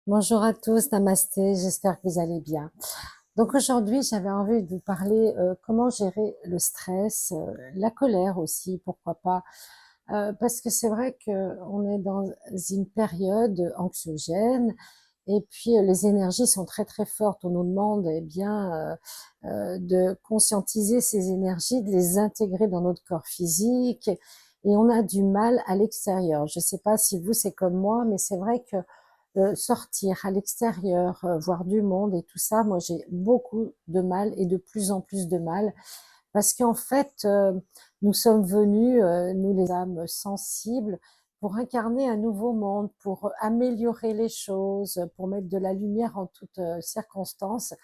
Bonjour à tous, namasté, j'espère que vous allez bien. Donc aujourd'hui, j'avais envie de vous parler comment gérer le stress, la colère aussi, pourquoi pas. Parce que c'est vrai qu'on est dans une période anxiogène et puis les énergies sont très très fortes. On nous demande de conscientiser ces énergies, de les intégrer dans notre corps physique et on a du mal à l'extérieur. Je ne sais pas si vous c'est comme moi, mais c'est vrai que sortir à l'extérieur, voir du monde et tout ça, moi j'ai beaucoup de mal et de plus en plus de mal parce qu'en fait, nous sommes venus, nous les âmes sensibles, pour incarner un nouveau monde, pour améliorer les choses, pour mettre de la lumière en toutes circonstances.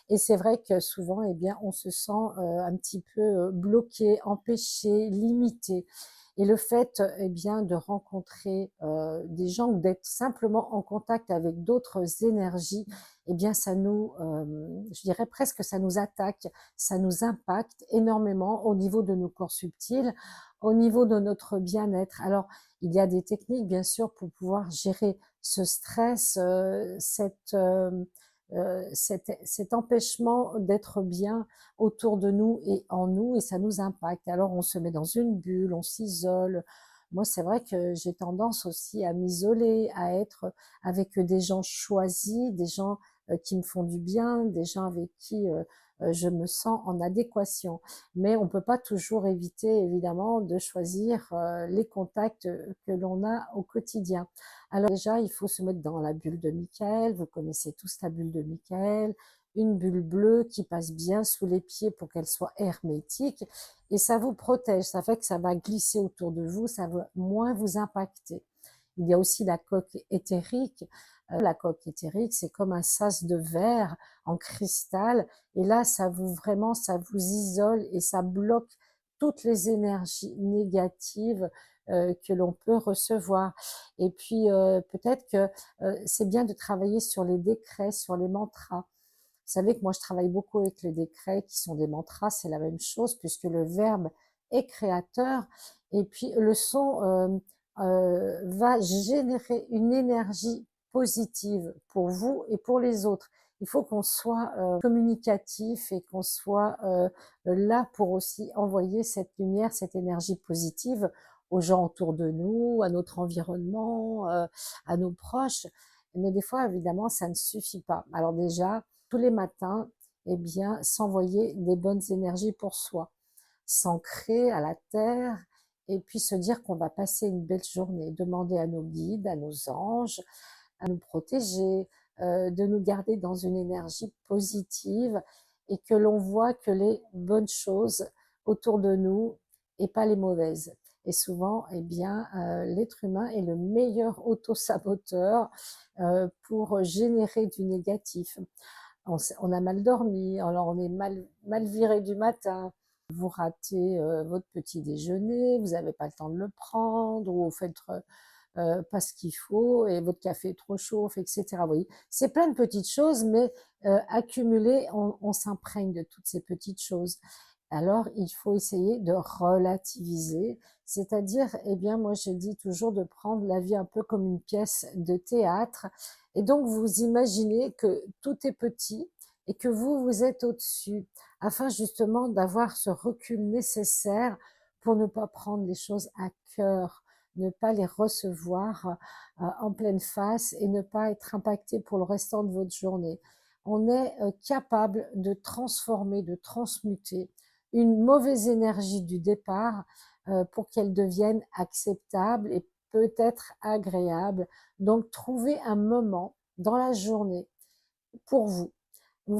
Et c'est vrai que souvent, eh bien, on se sent un petit peu bloqué, empêché, limité. Et le fait, eh bien, de rencontrer des gens ou d'être simplement en contact avec d'autres énergies, eh bien, ça nous, je dirais presque, ça nous attaque, ça nous impacte énormément au niveau de nos corps subtils, au niveau de notre bien-être. Alors, il y a des techniques, bien sûr, pour pouvoir gérer ce stress, cet empêchement d'être bien autour de nous et en nous, et ça nous impacte. Alors, on se met dans une bulle, on s'isole. Moi, c'est vrai que j'ai tendance aussi à m'isoler, à être avec des gens choisis, des gens qui me font du bien, des gens avec qui je me sens en adéquation. Mais on ne peut pas toujours éviter, évidemment, de choisir les contacts que l'on a au quotidien. Alors déjà, il faut se mettre dans la bulle de Michael. Vous connaissez tous la bulle de Michael, une bulle bleue qui passe bien sous les pieds pour qu'elle soit hermétique. Et ça vous protège, ça fait que ça va glisser autour de vous, ça va moins vous impacter. Il y a aussi la coque éthérique. La coque éthérique, c'est comme un sas de verre en cristal. Et là, ça vous vraiment, ça vous isole et ça bloque toutes les énergies négatives que l'on peut recevoir. Et puis, peut-être que c'est bien de travailler sur les décrets, sur les mantras. Vous savez que moi, je travaille beaucoup avec les décrets qui sont des mantras, c'est la même chose puisque le verbe est créateur et puis le son va générer une énergie positive pour vous et pour les autres. Il faut qu'on soit communicatif et qu'on soit là pour aussi envoyer cette lumière, cette énergie positive aux gens autour de nous, à notre environnement, à nos proches. Mais des fois, évidemment, ça ne suffit pas. Alors déjà, tous les matins, eh bien, s'envoyer des bonnes énergies pour soi, s'ancrer à la terre et puis se dire qu'on va passer une belle journée, demander à nos guides, à nos anges, à nous protéger, de nous garder dans une énergie positive et que l'on voit que les bonnes choses autour de nous et pas les mauvaises. Et souvent, eh bien, l'être humain est le meilleur autosaboteur pour générer du négatif. On a mal dormi, alors on est mal viré du matin. Vous ratez votre petit déjeuner, vous n'avez pas le temps de le prendre, ou vous faites pas ce qu'il faut et votre café est trop chaud, etc. Vous voyez, c'est plein de petites choses, mais accumulées, on s'imprègne de toutes ces petites choses. Alors, il faut essayer de relativiser, c'est-à-dire, eh bien, moi, je dis toujours de prendre la vie un peu comme une pièce de théâtre. Et donc, vous imaginez que tout est petit et que vous êtes au-dessus, afin justement d'avoir ce recul nécessaire pour ne pas prendre les choses à cœur, ne pas les recevoir en pleine face et ne pas être impacté pour le restant de votre journée. On est capable de transformer, de transmuter une mauvaise énergie du départ pour qu'elle devienne acceptable et peut-être agréable. Donc, trouver un moment dans la journée pour vous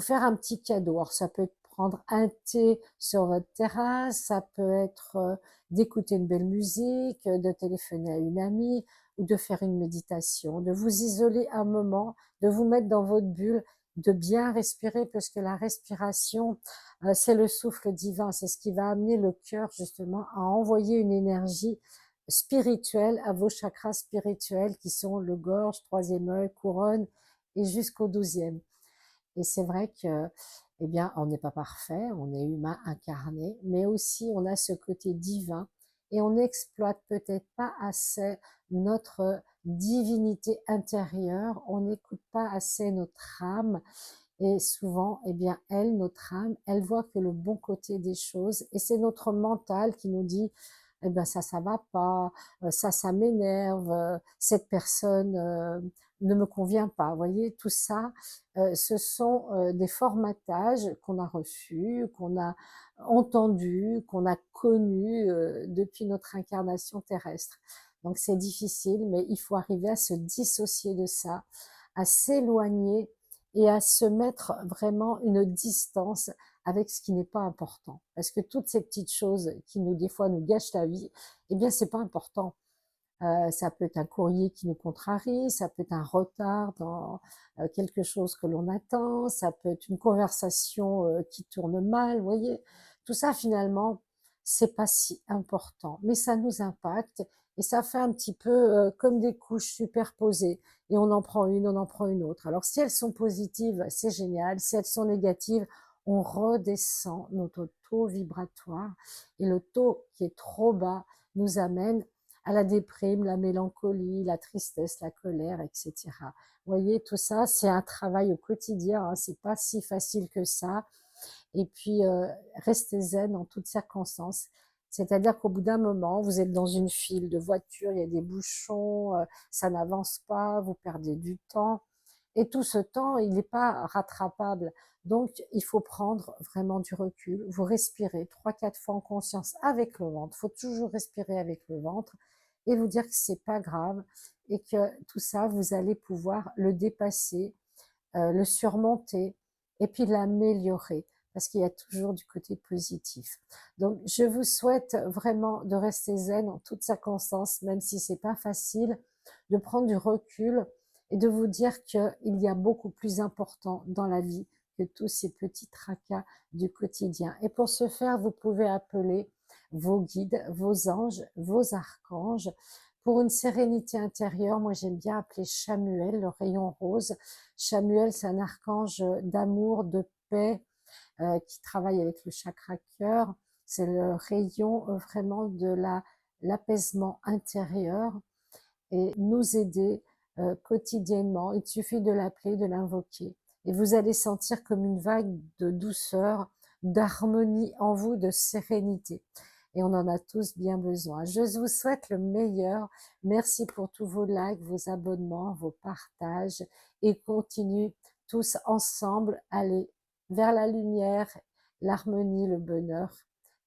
faire un petit cadeau. Alors, ça peut être prendre un thé sur votre terrasse, ça peut être d'écouter une belle musique, de téléphoner à une amie ou de faire une méditation, de vous isoler un moment, de vous mettre dans votre bulle, de bien respirer parce que la respiration, c'est le souffle divin, c'est ce qui va amener le cœur justement à envoyer une énergie spirituelle à vos chakras spirituels qui sont le gorge, troisième œil, couronne et jusqu'au 12e. Et c'est vrai que, eh bien, on n'est pas parfait, on est humain incarné, mais aussi on a ce côté divin et on n'exploite peut-être pas assez notre divinité intérieure, on n'écoute pas assez notre âme et souvent, eh bien, elle, notre âme, elle voit que le bon côté des choses et c'est notre mental qui nous dit, eh ben ça va pas, ça m'énerve, cette personne ne me convient pas. Vous voyez, tout ça, ce sont des formatages qu'on a reçus, qu'on a entendus, qu'on a connus depuis notre incarnation terrestre. Donc c'est difficile, mais il faut arriver à se dissocier de ça, à s'éloigner et à se mettre vraiment une distance avec ce qui n'est pas important. Parce que toutes ces petites choses qui nous, des fois, nous gâchent la vie, eh bien, c'est pas important. Ça peut être un courrier qui nous contrarie, ça peut être un retard dans quelque chose que l'on attend, ça peut être une conversation qui tourne mal, vous voyez. Tout ça, finalement, c'est pas si important, mais ça nous impacte et ça fait un petit peu comme des couches superposées et on en prend une, on en prend une autre. Alors si elles sont positives, c'est génial. Si elles sont négatives, on redescend notre taux vibratoire et le taux qui est trop bas nous amène à la déprime, la mélancolie, la tristesse, la colère, etc. Vous voyez, tout ça, c'est un travail au quotidien, hein, c'est pas si facile que ça. Et puis, restez zen en toutes circonstances. C'est-à-dire qu'au bout d'un moment, vous êtes dans une file de voitures, il y a des bouchons, ça n'avance pas, vous perdez du temps. Et tout ce temps, il n'est pas rattrapable. Donc, il faut prendre vraiment du recul. Vous respirez 3, 4 fois en conscience avec le ventre. Il faut toujours respirer avec le ventre et vous dire que c'est pas grave et que tout ça, vous allez pouvoir le dépasser, le surmonter et puis l'améliorer parce qu'il y a toujours du côté positif. Donc, je vous souhaite vraiment de rester zen en toutes circonstances, même si c'est pas facile, de prendre du recul et de vous dire qu'il y a beaucoup plus important dans la vie que tous ces petits tracas du quotidien. Et pour ce faire, vous pouvez appeler vos guides, vos anges, vos archanges. Pour une sérénité intérieure, moi j'aime bien appeler Chamuel, le rayon rose. Chamuel, c'est un archange d'amour, de paix, qui travaille avec le chakra cœur. C'est le rayon vraiment de l'apaisement intérieur et nous aider quotidiennement. Il suffit de l'appeler, de l'invoquer. Et vous allez sentir comme une vague de douceur, d'harmonie en vous, de sérénité. Et on en a tous bien besoin. Je vous souhaite le meilleur. Merci pour tous vos likes, vos abonnements, vos partages. Et continue tous ensemble, aller vers la lumière, l'harmonie, le bonheur.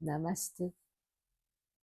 Namasté.